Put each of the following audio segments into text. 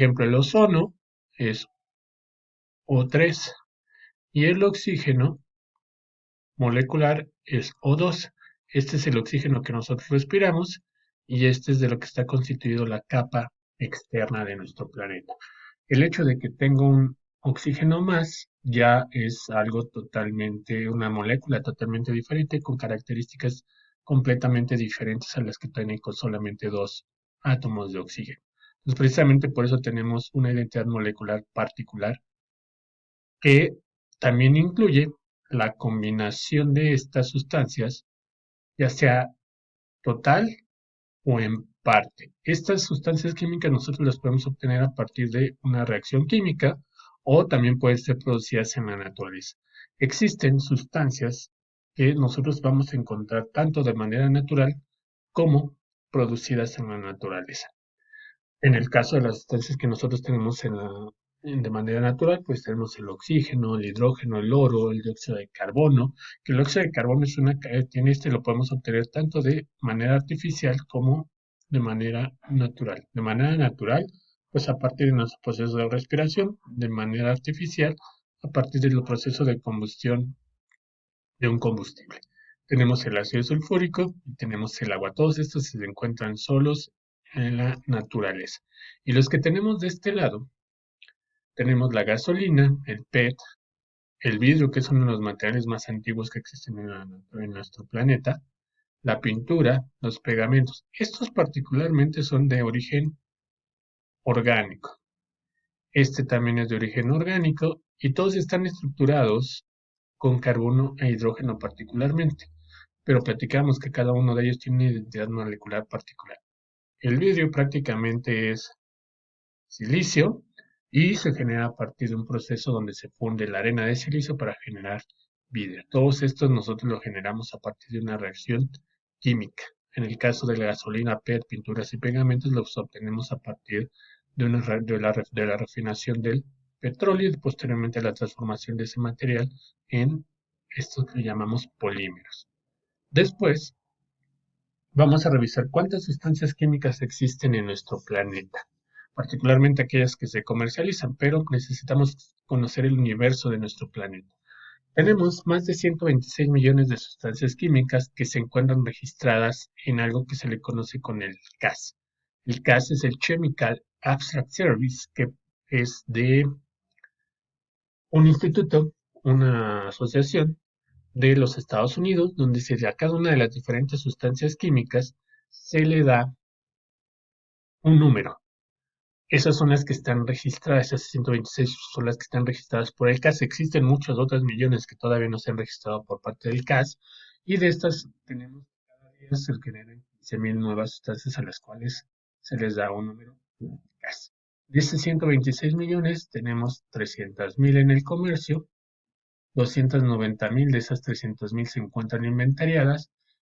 ejemplo, el ozono es O3 y el oxígeno molecular es O2. Este es el oxígeno que nosotros respiramos y este es de lo que está constituido la capa externa de nuestro planeta. El hecho de que tenga un oxígeno más ya es algo totalmente, una molécula totalmente diferente con características completamente diferentes a las que tiene con solamente dos átomos de oxígeno. Entonces, precisamente por eso tenemos una identidad molecular particular que también incluye la combinación de estas sustancias, ya sea total o en parte. Estas sustancias químicas nosotros las podemos obtener a partir de una reacción química o también pueden ser producidas en la naturaleza. Existen sustancias que nosotros vamos a encontrar tanto de manera natural como producidas en la naturaleza. En el caso de las sustancias que nosotros tenemos de manera natural, pues tenemos el oxígeno, el hidrógeno, el oro, el dióxido de carbono, que el óxido de carbono tiene lo podemos obtener tanto de manera artificial como de manera natural. De manera natural, pues a partir de nuestro proceso de respiración, de manera artificial, a partir del proceso de combustión de un combustible. Tenemos el ácido sulfúrico y tenemos el agua. Todos estos se encuentran solos en la naturaleza. Y los que tenemos de este lado, tenemos la gasolina, el PET, el vidrio, que es uno de los materiales más antiguos que existen en nuestro planeta, la pintura, los pegamentos. Estos particularmente son de origen orgánico. Este también es de origen orgánico y todos están estructurados con carbono e hidrógeno particularmente, pero platicamos que cada uno de ellos tiene una identidad molecular particular. El vidrio prácticamente es silicio y se genera a partir de un proceso donde se funde la arena de silicio para generar vidrio. Todos estos nosotros lo generamos a partir de una reacción química. En el caso de la gasolina, PET, pinturas y pegamentos, los obtenemos a partir de la refinación del petróleo y posteriormente la transformación de ese material en estos que llamamos polímeros. Después, vamos a revisar cuántas sustancias químicas existen en nuestro planeta, particularmente aquellas que se comercializan, pero necesitamos conocer el universo de nuestro planeta. Tenemos más de 126 millones de sustancias químicas que se encuentran registradas en algo que se le conoce con el CAS. El CAS es el Chemical Abstract Service, que es de un instituto, una asociación de los Estados Unidos, donde a cada una de las diferentes sustancias químicas se le da un número. Esas son las que están registradas, esas 126 son las que están registradas por el CAS. Existen muchas otras millones que todavía no se han registrado por parte del CAS, y de estas tenemos que cada día se generan 15.000 nuevas sustancias a las cuales se les da un número CAS. De estos 126 millones tenemos 300.000 en el comercio, 290.000 de esas 300.000 se encuentran inventariadas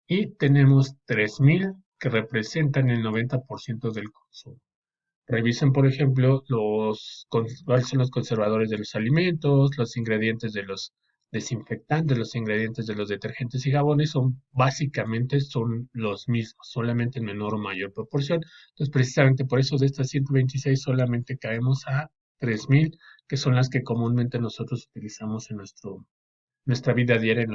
y tenemos 3.000 que representan el 90% del consumo. Revisen, por ejemplo, cuáles son los conservadores de los alimentos, los ingredientes de los desinfectantes, los ingredientes de los detergentes y jabones son los mismos, solamente en menor o mayor proporción. Entonces, precisamente por eso de estas 126 solamente caemos a 3.000, que son las que comúnmente nosotros utilizamos en nuestra vida diaria en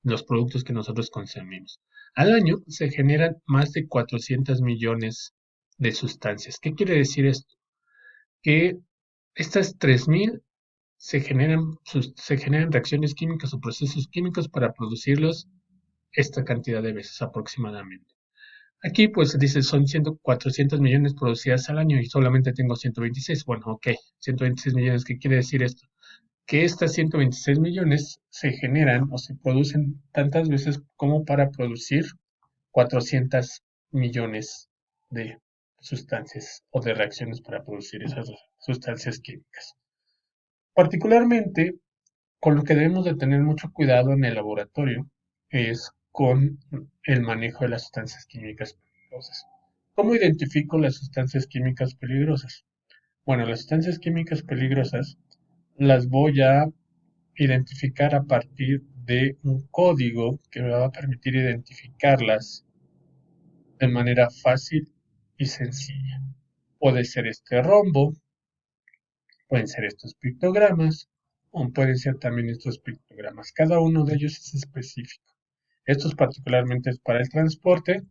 los productos que nosotros consumimos. Al año se generan más de 400 millones de sustancias. ¿Qué quiere decir esto? Que estas 3.000 se generan reacciones químicas o procesos químicos para producirlos esta cantidad de veces aproximadamente. Aquí pues dice son 400 millones producidas al año y solamente tengo 126. Bueno, ok, 126 millones, ¿qué quiere decir esto? Que estas 126 millones se generan o se producen tantas veces como para producir 400 millones de sustancias o de reacciones para producir esas sustancias químicas. Particularmente, con lo que debemos de tener mucho cuidado en el laboratorio es con el manejo de las sustancias químicas peligrosas. ¿Cómo identifico las sustancias químicas peligrosas? Bueno, las sustancias químicas peligrosas las voy a identificar a partir de un código que me va a permitir identificarlas de manera fácil y sencilla. Puede ser este rombo, pueden ser estos pictogramas, o pueden ser también estos pictogramas. Cada uno de ellos es específico. Esto es particularmente para el transporte,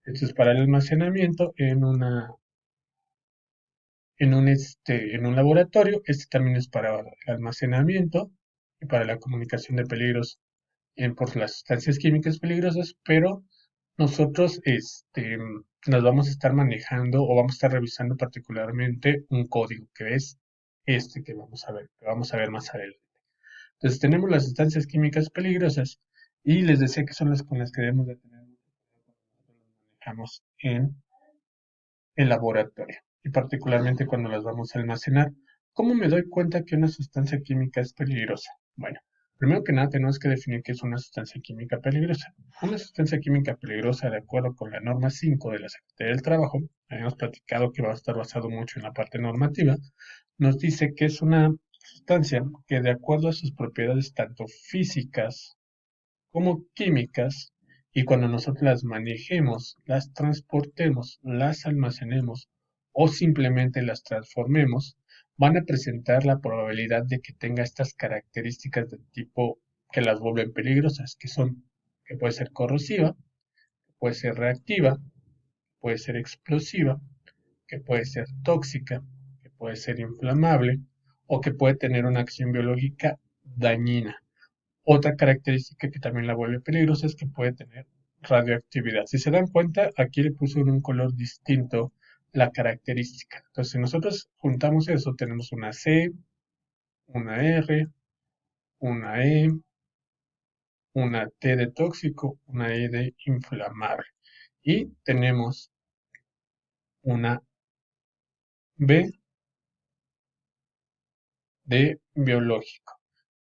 esto es para el almacenamiento en un laboratorio, este también es para el almacenamiento y para la comunicación de peligros por las sustancias químicas peligrosas, pero nosotros las vamos a estar manejando o vamos a estar revisando particularmente un código que es este que vamos a ver más adelante. Entonces tenemos las sustancias químicas peligrosas y les decía que son las con las que debemos de tener mucho cuidado cuando nosotros las manejamos en el laboratorio y particularmente cuando las vamos a almacenar. ¿Cómo me doy cuenta que una sustancia química es peligrosa? Bueno, primero que nada tenemos que definir qué es una sustancia química peligrosa. Una sustancia química peligrosa, de acuerdo con la norma 5 de la Secretaría del Trabajo, habíamos platicado que va a estar basado mucho en la parte normativa, nos dice que es una sustancia que de acuerdo a sus propiedades tanto físicas como químicas, y cuando nosotros las manejemos, las transportemos, las almacenemos o simplemente las transformemos, van a presentar la probabilidad de que tenga estas características de tipo que las vuelven peligrosas, que puede ser corrosiva, puede ser reactiva, puede ser explosiva, que puede ser tóxica, que puede ser inflamable o que puede tener una acción biológica dañina. Otra característica que también la vuelve peligrosa es que puede tener radioactividad. Si se dan cuenta, aquí le puse en un color distinto la característica. Entonces, si nosotros juntamos eso, tenemos una C, una R, una E, una T de tóxico, una E de inflamable. Y tenemos una B de biológico.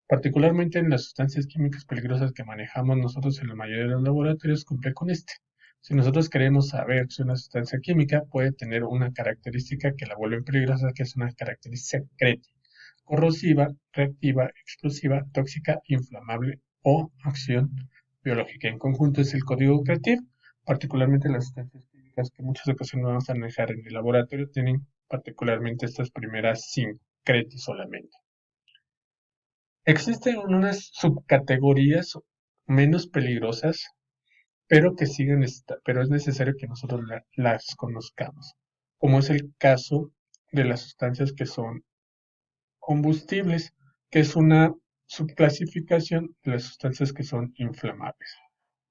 Particularmente en las sustancias químicas peligrosas que manejamos nosotros en la mayoría de los laboratorios, cumple con este. Si nosotros queremos saber si una sustancia química puede tener una característica que la vuelve peligrosa, que es una característica CRETI, corrosiva, reactiva, explosiva, tóxica, inflamable o acción biológica. En conjunto es el código CRETIV, particularmente las sustancias químicas que en muchas ocasiones vamos a manejar en el laboratorio tienen particularmente estas primeras 5 CRETI solamente. Existen unas subcategorías menos peligrosas, pero es necesario que nosotros las conozcamos, como es el caso de las sustancias que son combustibles, que es una subclasificación de las sustancias que son inflamables.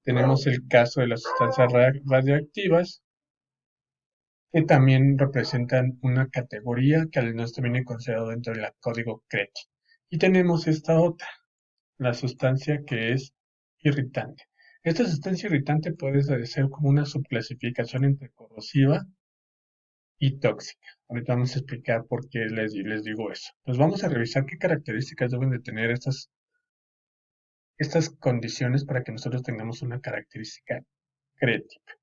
Tenemos el caso de las sustancias radioactivas, que también representan una categoría que al menos viene considerado dentro del código CRETI. Y tenemos esta otra, la sustancia que es irritante. Esta sustancia irritante puede ser como una subclasificación entre corrosiva y tóxica. Ahorita vamos a explicar por qué les digo eso. Pues vamos a revisar qué características deben de tener estas condiciones para que nosotros tengamos una característica crítica.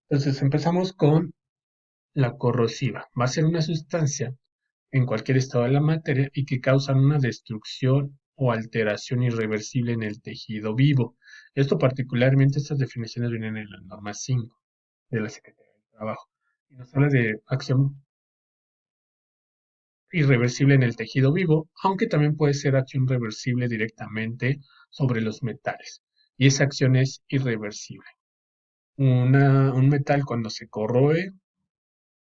Entonces empezamos con la corrosiva. Va a ser una sustancia en cualquier estado de la materia y que causan una destrucción o alteración irreversible en el tejido vivo. Esto particularmente, estas definiciones vienen en la norma 5 de la Secretaría del Trabajo y nos habla de acción irreversible en el tejido vivo, aunque también puede ser acción reversible directamente sobre los metales. Y esa acción es irreversible. Un metal cuando se corroe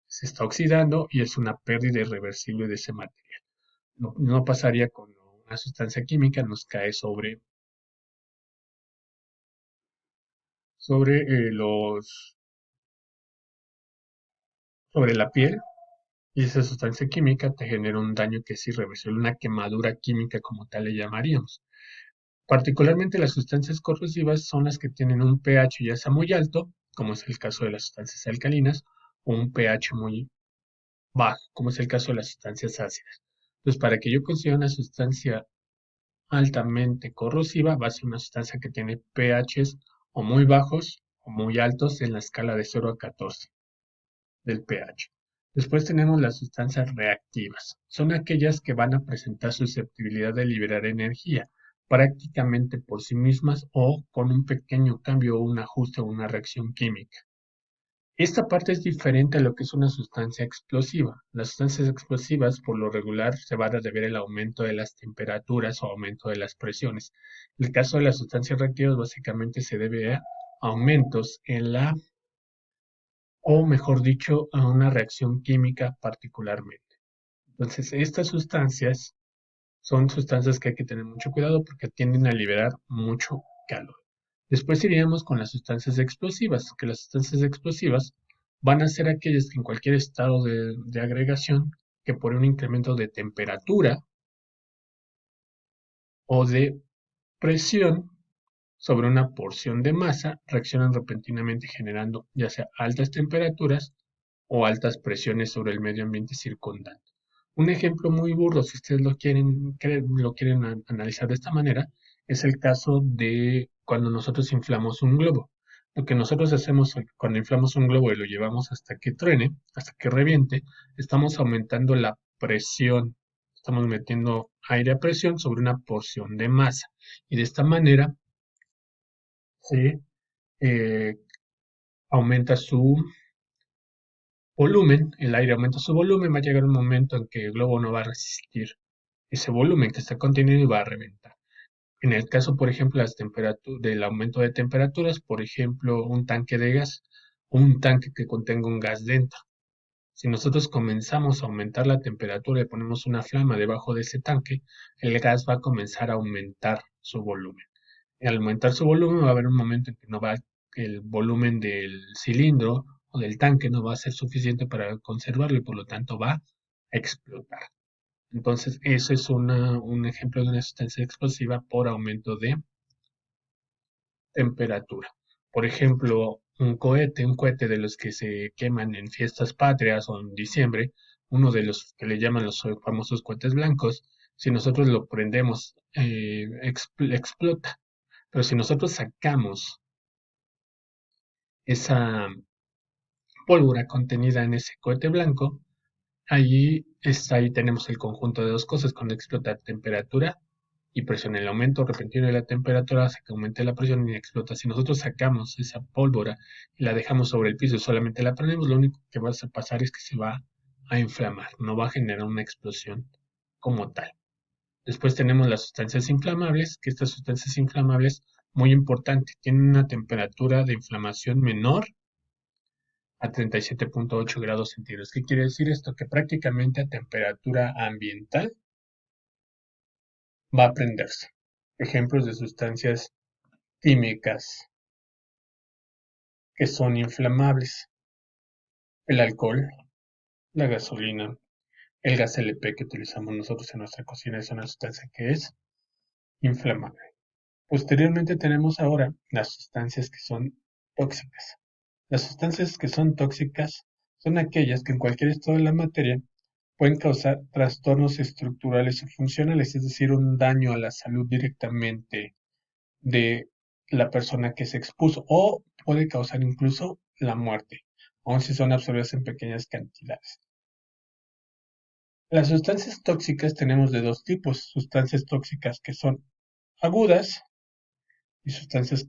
se está oxidando y es una pérdida irreversible de ese material. No pasaría con una sustancia química, nos cae sobre sobre la piel y esa sustancia química te genera un daño que es irreversible, una quemadura química como tal le llamaríamos. Particularmente las sustancias corrosivas son las que tienen un pH ya sea muy alto, como es el caso de las sustancias alcalinas, o un pH muy bajo, como es el caso de las sustancias ácidas. Entonces, para que yo considere una sustancia altamente corrosiva, va a ser una sustancia que tiene pHs o muy bajos o muy altos en la escala de 0 a 14 del pH. Después tenemos las sustancias reactivas. Son aquellas que van a presentar susceptibilidad de liberar energía prácticamente por sí mismas o con un pequeño cambio o un ajuste o una reacción química. Esta parte es diferente a lo que es una sustancia explosiva. Las sustancias explosivas, por lo regular, se van a deber el aumento de las temperaturas o aumento de las presiones. En el caso de las sustancias reactivas, básicamente se debe a aumentos en la, o mejor dicho, a una reacción química particularmente. Entonces, estas sustancias son sustancias que hay que tener mucho cuidado porque tienden a liberar mucho calor. Después iríamos con las sustancias explosivas, que las sustancias explosivas van a ser aquellas que en cualquier estado de agregación, que por un incremento de temperatura o de presión sobre una porción de masa, reaccionan repentinamente generando ya sea altas temperaturas o altas presiones sobre el medio ambiente circundante. Un ejemplo muy burdo, si ustedes lo quieren analizar de esta manera, es el caso de cuando nosotros inflamos un globo. Lo que nosotros hacemos cuando inflamos un globo y lo llevamos hasta que truene, hasta que reviente, estamos aumentando la presión. Estamos metiendo aire a presión sobre una porción de masa. Y de esta manera se aumenta su volumen, el aire aumenta su volumen, va a llegar un momento en que el globo no va a resistir ese volumen que está contenido y va a reventar. En el caso, por ejemplo, del aumento de temperaturas, por ejemplo, un tanque de gas o un tanque que contenga un gas dentro. Si nosotros comenzamos a aumentar la temperatura y ponemos una flama debajo de ese tanque, el gas va a comenzar a aumentar su volumen. Y al aumentar su volumen va a haber un momento en que no va el volumen del cilindro o del tanque no va a ser suficiente para conservarlo y por lo tanto va a explotar. Entonces, eso es un ejemplo de una sustancia explosiva por aumento de temperatura. Por ejemplo, un cohete de los que se queman en fiestas patrias o en diciembre, uno de los que le llaman los famosos cohetes blancos, si nosotros lo prendemos, explota. Pero si nosotros sacamos esa pólvora contenida en ese cohete blanco, ahí tenemos el conjunto de dos cosas, cuando explota temperatura y presión. El aumento repentino de la temperatura hace que aumente la presión y explota. Si nosotros sacamos esa pólvora y la dejamos sobre el piso y solamente la prendemos, lo único que va a pasar es que se va a inflamar, no va a generar una explosión como tal. Después tenemos las sustancias inflamables, que estas sustancias inflamables, muy importante, tienen una temperatura de inflamación menor a 37,8 grados centígrados. ¿Qué quiere decir esto? Que prácticamente a temperatura ambiental va a prenderse. Ejemplos de sustancias químicas que son inflamables: el alcohol, la gasolina, el gas LP que utilizamos nosotros en nuestra cocina es una sustancia que es inflamable. Posteriormente tenemos ahora las sustancias que son tóxicas. Las sustancias que son tóxicas son aquellas que en cualquier estado de la materia pueden causar trastornos estructurales o funcionales, es decir, un daño a la salud directamente de la persona que se expuso o puede causar incluso la muerte, aun si son absorbidas en pequeñas cantidades. Las sustancias tóxicas tenemos de dos tipos: sustancias tóxicas que son agudas y sustancias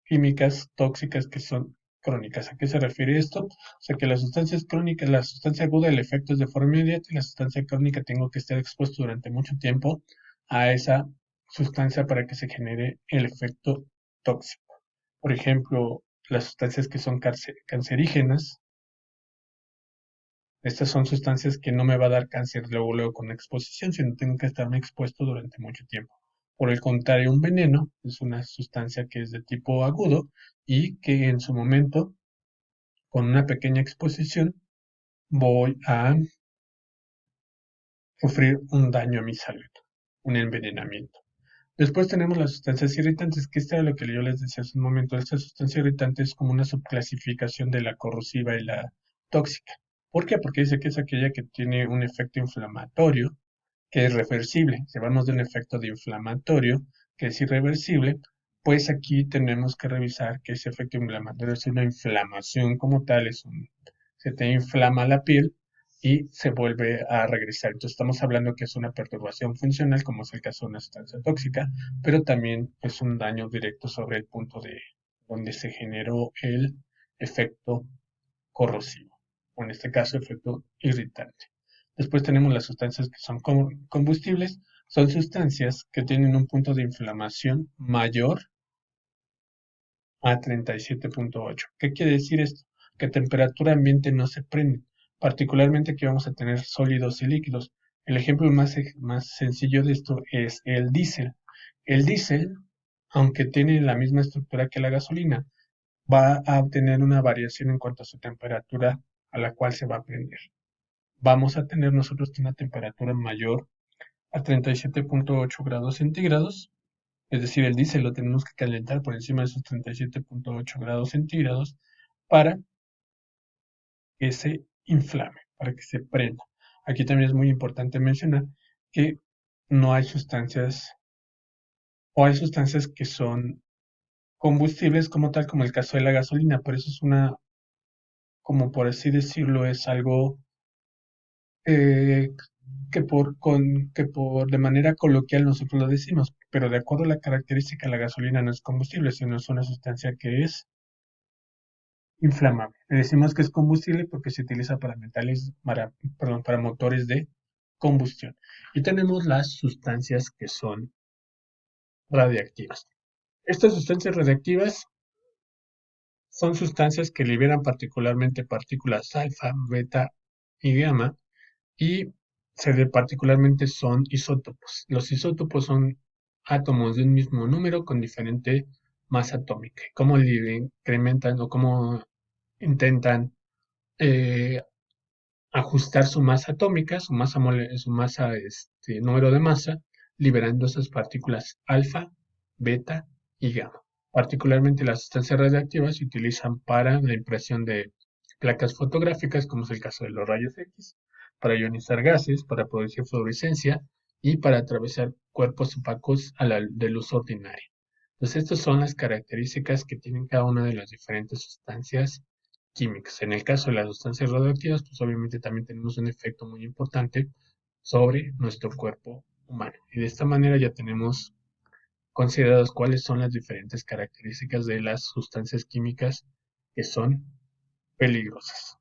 químicas tóxicas que son crónicas. ¿A qué se refiere esto? O sea, que las sustancias crónicas, la sustancia aguda, el efecto es de forma inmediata y la sustancia crónica tengo que estar expuesto durante mucho tiempo a esa sustancia para que se genere el efecto tóxico. Por ejemplo, las sustancias que son cancerígenas, estas son sustancias que no me va a dar cáncer luego con la exposición, sino tengo que estarme expuesto durante mucho tiempo. Por el contrario, un veneno es una sustancia que es de tipo agudo y que en su momento, con una pequeña exposición, voy a sufrir un daño a mi salud, un envenenamiento. Después tenemos las sustancias irritantes, que esto era lo que yo les decía hace un momento. Esta sustancia irritante es como una subclasificación de la corrosiva y la tóxica. ¿Por qué? Porque dice que es aquella que tiene un efecto inflamatorio, que es reversible. Si hablamos de un efecto de inflamatorio, que es irreversible, pues aquí tenemos que revisar que ese efecto inflamatorio es una inflamación como tal, se te inflama la piel y se vuelve a regresar. Entonces estamos hablando que es una perturbación funcional, como es el caso de una sustancia tóxica, pero también es un daño directo sobre el punto de donde se generó efecto corrosivo, o en este caso efecto irritante. Después tenemos las sustancias que son combustibles, son sustancias que tienen un punto de inflamación mayor a 37.8. ¿Qué quiere decir esto? Que a temperatura ambiente no se prenden, particularmente que vamos a tener sólidos y líquidos. El ejemplo más sencillo de esto es el diésel. El diésel, aunque tiene la misma estructura que la gasolina, va a obtener una variación en cuanto a su temperatura a la cual se va a prender. Vamos a tener nosotros una temperatura mayor a 37.8 grados centígrados, es decir, el diésel lo tenemos que calentar por encima de esos 37.8 grados centígrados para que se inflame, para que se prenda. Aquí también es muy importante mencionar que no hay sustancias o hay sustancias que son combustibles como tal, como el caso de la gasolina, pero eso es una, como por así decirlo, es algo eh, que por de manera coloquial nosotros lo decimos, pero de acuerdo a la característica, la gasolina no es combustible, sino es una sustancia que es inflamable. Le decimos que es combustible porque se utiliza para perdón, para motores de combustión. Y tenemos las sustancias que son radiactivas. Estas sustancias radiactivas son sustancias que liberan particularmente partículas alfa, beta y gamma y particularmente son isótopos. Los isótopos son átomos de un mismo número con diferente masa atómica. ¿Cómo le incrementan o cómo intentan eh, ajustar su masa atómica, número de masa, liberando esas partículas alfa, beta y gamma? Particularmente las sustancias radiactivas se utilizan para la impresión de placas fotográficas, como es el caso de los rayos X, para ionizar gases, para producir fluorescencia y para atravesar cuerpos opacos de luz ordinaria. Entonces, estas son las características que tienen cada una de las diferentes sustancias químicas. En el caso de las sustancias radioactivas, pues obviamente también tenemos un efecto muy importante sobre nuestro cuerpo humano. Y de esta manera ya tenemos consideradas cuáles son las diferentes características de las sustancias químicas que son peligrosas.